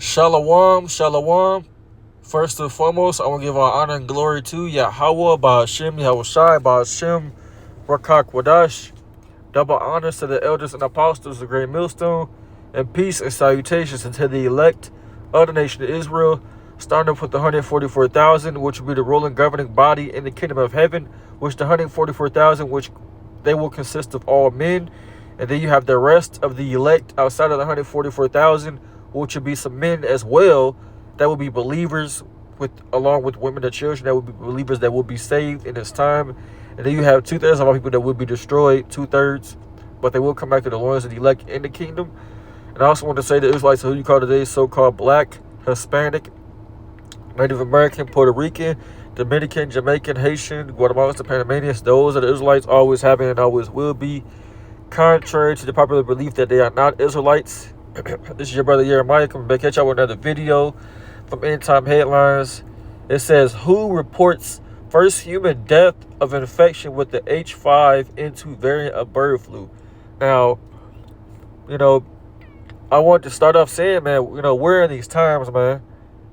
Shalom, shalom. First and foremost, I want to give our honor and glory to Yahweh, YASHAMIAHLA, YASHAM Wadash. Double honors to the elders and apostles of the great millstone, and peace and salutations unto the elect of the nation of Israel, starting off with the 144,000, which will be the ruling governing body in the kingdom of heaven, which the 144,000, which they will consist of all men. And then you have the rest of the elect outside of the 144,000, which will be some men as well that will be believers, along with women and children that will be believers that will be saved in this time. And then you have 2/3 of our people that will be destroyed, 2/3, but they will come back to the loins of the elect in the kingdom. And I also want to say the Israelites, who you call today so-called Black, Hispanic, Native American, Puerto Rican, Dominican, Jamaican, Haitian, Guatemala, the Panamanians, those are the Israelites always have been and always will be. Contrary to the popular belief that they are not Israelites, this is your brother Jeremiah coming back at y'all with another video from End Time Headlines. It says, who reports first human death of infection with the H5N2 variant of bird flu? Now, I want to start off saying, man, we're in these times, man.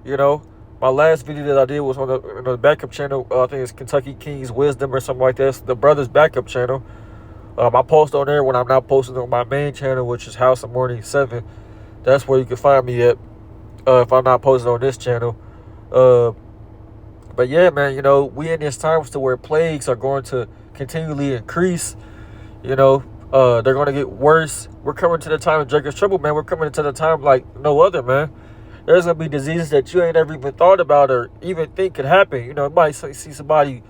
My last video that I did was on the backup channel. I think it's Kentucky King's Wisdom or something like that. The brother's backup channel. I post on there when I'm not posting on my main channel, which is House of Morning 7. That's where you can find me at if I'm not posting on this channel. But yeah, man, we in these times to where plagues are going to continually increase. They're going to get worse. We're coming to the time of Jacob's trouble, man. We're coming to the time like no other, man. There's going to be diseases that you ain't ever even thought about or even think could happen. You might see somebody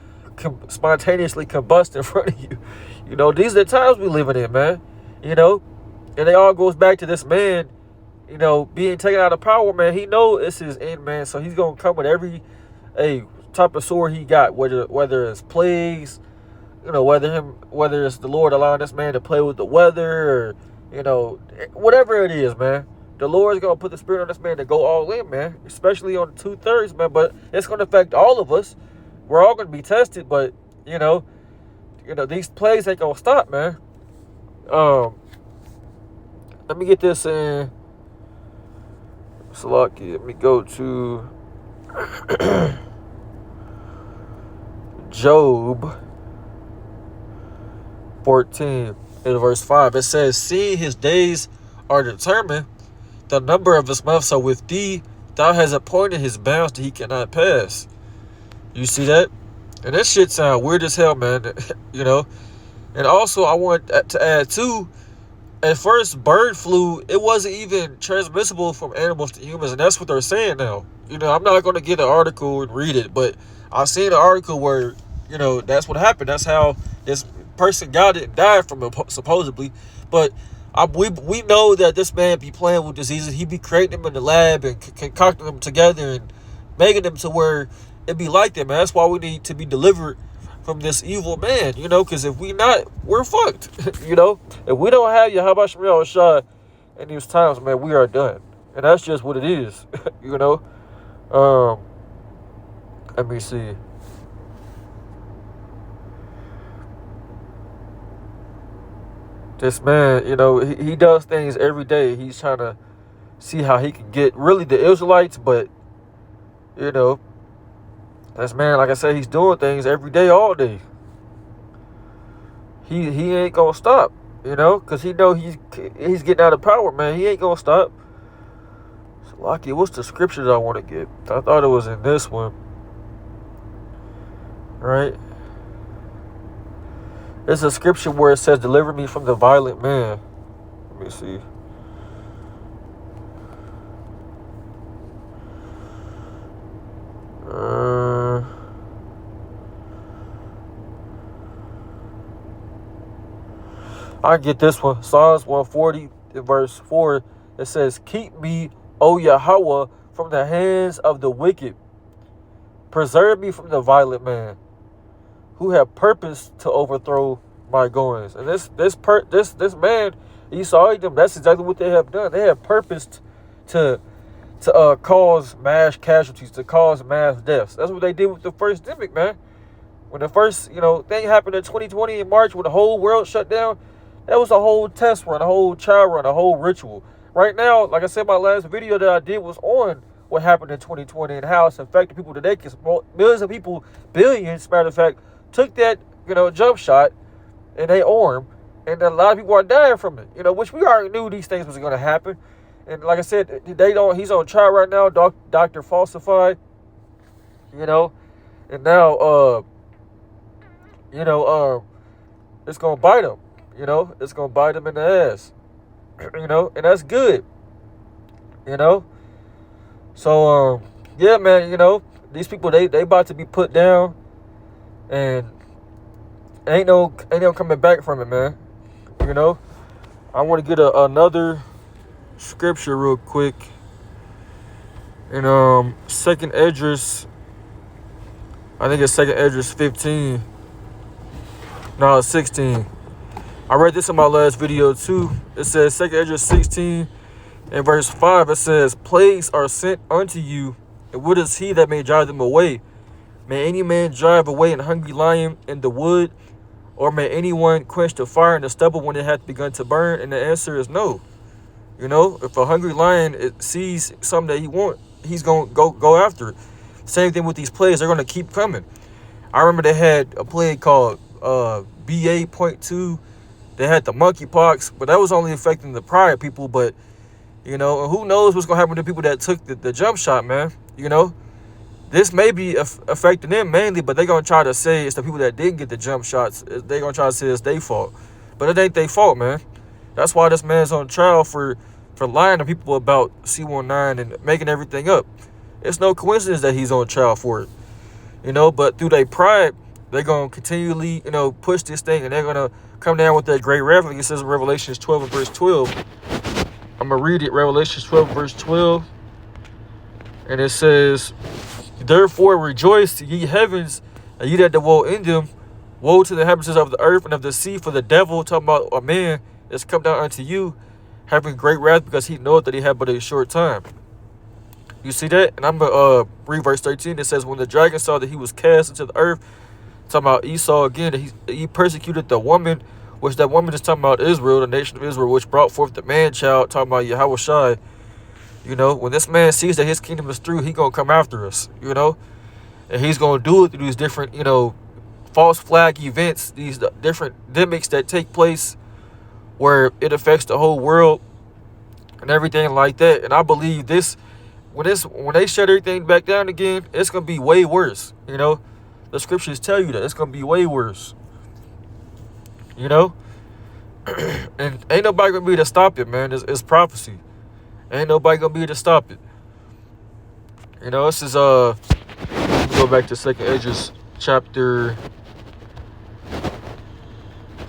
spontaneously combust in front of you. These are the times we living in, man. And it all goes back to this man, being taken out of power, man. He know it's his end, man. So he's gonna come with every type of sword he got, whether it's plagues, whether it's the Lord allowing this man to play with the weather, or whatever it is, man. The Lord's gonna put the spirit on this man to go all in, man. Especially on 2/3, man. But it's gonna affect all of us. We're all gonna be tested, but these plagues ain't gonna stop, man. Let me get this in. Salaki, let me go to Job 14 in verse 5. It says, seeing his days are determined, the number of his months are with thee, thou hast appointed his bounds that he cannot pass. You see that? And that shit sound weird as hell, man. And also I want to add too, at first bird flu, it wasn't even transmissible from animals to humans, and that's what they're saying now. I'm not going to get an article and read it, but I seen an article where, that's what happened. That's how this person got it and died from it, supposedly. But we know that this man be playing with diseases. He be creating them in the lab and concocting them together and making them to where it be like that, man. That's why we need to be delivered from this evil man, because if we not, we're fucked. If we don't have YASHAMIAHLA in these times, man, we are done. And that's just what it is. Let me see. This man, he does things every day. He's trying to see how he can get really the Israelites, but this man, like I said, he's doing things every day, all day. He ain't gonna stop, because he know he's getting out of power, man. He ain't gonna stop. So, Lucky, what's the scripture that I want to get? I thought it was in this one, right? It's a scripture where it says, "Deliver me from the violent man." Let me see. I get this one. Psalms 140 in verse 4. It says, keep me, O Yahweh, from the hands of the wicked. Preserve me from the violent man, who have purpose to overthrow my goings. And this man, Esau, Edom, that's exactly what they have done. They have purposed to cause mass casualties, to cause mass deaths. That's what they did with the first demic, man. When the first, thing happened in 2020 in March, when the whole world shut down, that was a whole test run, a whole trial run, a whole ritual. right now, like I said, my last video that I did was on what happened in 2020 and how it's affected people today. Because millions of people, billions, matter of fact, took that, jump shot and they arm, and a lot of people are dying from it. Which we already knew these things was going to happen. And like I said, he's on trial right now, Dr. Falsified, and now, it's going to bite him, it's going to bite him in the ass, and that's good, So, yeah, man, these people, they about to be put down, and ain't no coming back from it, man. I want to get another scripture real quick. In Second Esdras, I think it's Second Esdras 15. No, it's 16. I read this in my last video too. It says Second Esdras 16 and verse 5. It says, plagues are sent unto you, and what is he that may drive them away? May any man drive away an hungry lion in the wood, or may anyone quench the fire in the stubble when it hath begun to burn? And the answer is no. If a hungry lion sees something that he wants, he's going to go after it. Same thing with these plagues. They're going to keep coming. I remember they had a plague called BA.2. They had the monkeypox, but that was only affecting the prior people. But, who knows what's going to happen to people that took the jump shot, man. This may be affecting them mainly, but they're going to try to say it's the people that didn't get the jump shots. They're going to try to say it's their fault. But it ain't their fault, man. That's why this man's on trial for lying to people about C-19 and making everything up. It's no coincidence that he's on trial for it. But through their pride, they're going to continually, push this thing, and they're going to come down with that great wrath. Like it says in Revelations 12 and verse 12. I'm going to read it, Revelations 12 verse 12. And it says, therefore rejoice, ye heavens, and ye that dwell in them. Woe to the inhabitants of the earth and of the sea, for the devil, talking about a man, is come down unto you, having great wrath, because he knoweth that he had but a short time. You see that? And I'm going to read verse 13. It says, when the dragon saw that he was cast into the earth, talking about Esau again, he persecuted the woman, which that woman is talking about Israel, the nation of Israel, which brought forth the man-child, talking about Yahushua. When this man sees that his kingdom is through, he going to come after us, and he's going to do it through these different, false flag events, these different demics that take place where it affects the whole world and everything like that. And I believe this, when they shut everything back down again, it's going to be way worse. The scriptures tell you that it's going to be way worse. And ain't nobody going to be able to stop it, man. It's prophecy. Ain't nobody going to be able to stop it. This is, let me go back to Second Esdras chapter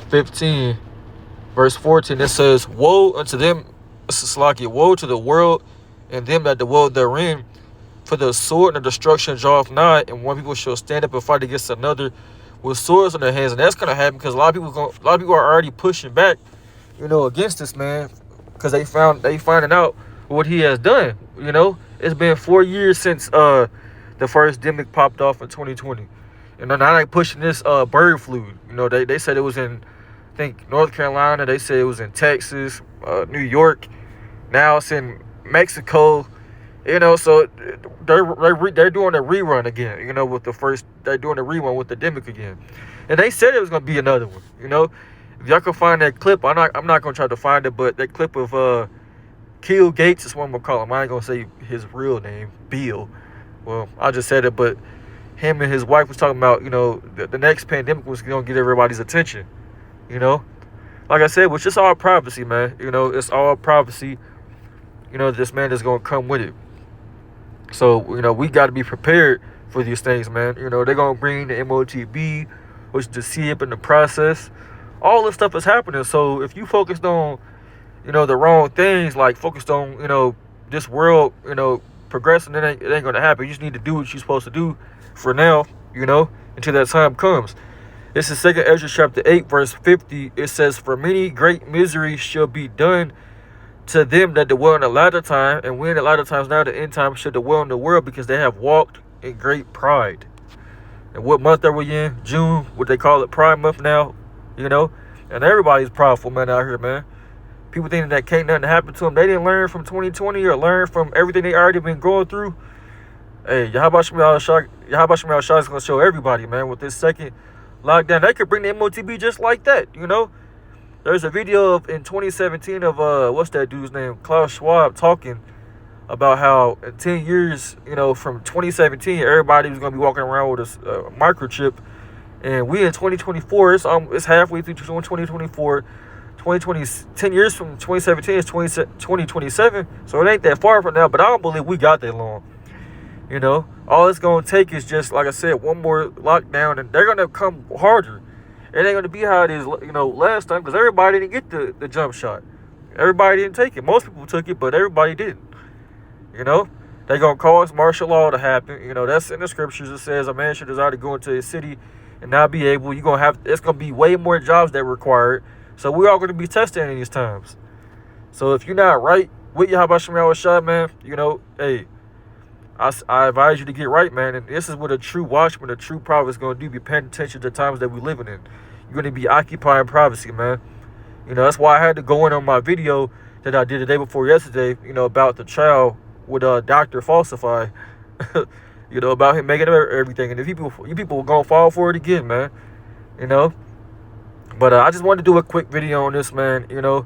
15, verse 14. It says, woe unto them, woe to the world and them that dwell therein, for the sword and the destruction draweth nigh, and one people shall stand up and fight against another with swords in their hands. And that's gonna happen because a lot of people are already pushing back, against this man, because they finding out what he has done. It's been 4 years since the first demic popped off in 2020, and now they pushing this bird flu. They said it was in, I think, North Carolina. They said it was in Texas, New York. Now it's in Mexico. So they're doing a rerun again. With the first, they're doing a rerun with the demic again, and they said it was gonna be another one. If y'all can find that clip, I'm not gonna try to find it, but that clip of Keel Gates is what I'm gonna call him. I ain't gonna say his real name, Bill. Well, I just said it, but him and his wife was talking about, the next pandemic was gonna get everybody's attention. Like I said, which is all prophecy, man. It's all prophecy. This man is gonna come with it. So, we got to be prepared for these things, man. They're going to bring the MOTB, which is the CIP in the process. All this stuff is happening. So, if you focused on, the wrong things, like focused on, this world, progressing, it ain't going to happen. You just need to do what you're supposed to do for now, until that time comes. This is 2 Esdras chapter 8, verse 50. It says, for many great miseries shall be done to them that dwell in the latter time, and when the latter times now, the end time shall dwell in the world, because they have walked in great pride. And what month are we in? June, what they call it, Pride Month now, and everybody's prideful, man, out here, man. People thinking that can't nothing happen to them. They didn't learn from 2020 or learn from everything they already been going through. Hey, YASHAMIAHLA is going to show everybody, man, with this second lockdown. They could bring the MOTB just like that, you know. There's a video in 2017 of, what's that dude's name? Klaus Schwab talking about how in 10 years, you know, from 2017, everybody was going to be walking around with a microchip. And we in 2024, it's halfway through 2024. 10 years from 2017 is 2027. So it ain't that far from now, but I don't believe we got that long. You know, all it's going to take is just, like I said, one more lockdown, and they're going to come harder. It ain't going to be how it is, you know, last time, because everybody didn't get the jump shot. Everybody didn't take it. Most people took it, but everybody didn't. You know, they're going to cause martial law to happen. You know, that's in the scriptures. It says a man should desire to go into a city and not be able. You're going to have, it's going to be way more jobs that are required. So we're all going to be tested in these times. So if you're not right with YASHAMIAHLA, man, you know, hey, I advise you to get right, man. And this is what a true watchman, a true prophet is going to do. Be paying attention to the times that we're living in. You're going to be occupying privacy, man. You know, that's why I had to go in on my video that I did the day before yesterday, you know, about the trial with Dr. Falsify. You know, about him making everything. And if you people are going to fall for it again, man. You know. But I just wanted to do a quick video on this, man. You know,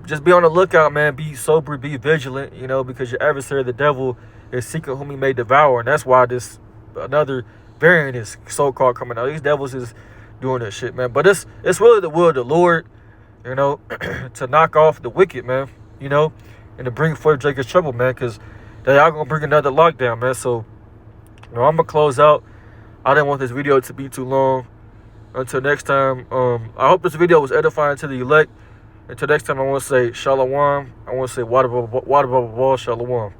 just be on the lookout, man. Be sober, be vigilant, you know, because your adversary, the devil, is seeking whom he may devour. And that's why this another variant is so-called coming out. These devils is doing this shit, man. But it's really the will of the Lord, you know, to knock off the wicked, man, you know, and to bring forth Jacob's trouble, man, because they are going to bring another lockdown, man. So, you know, I'm going to close out. I didn't want this video to be too long. Until next time, I hope this video was edifying to the elect. Until next time, I want to say shalom. I want to say water, shalom.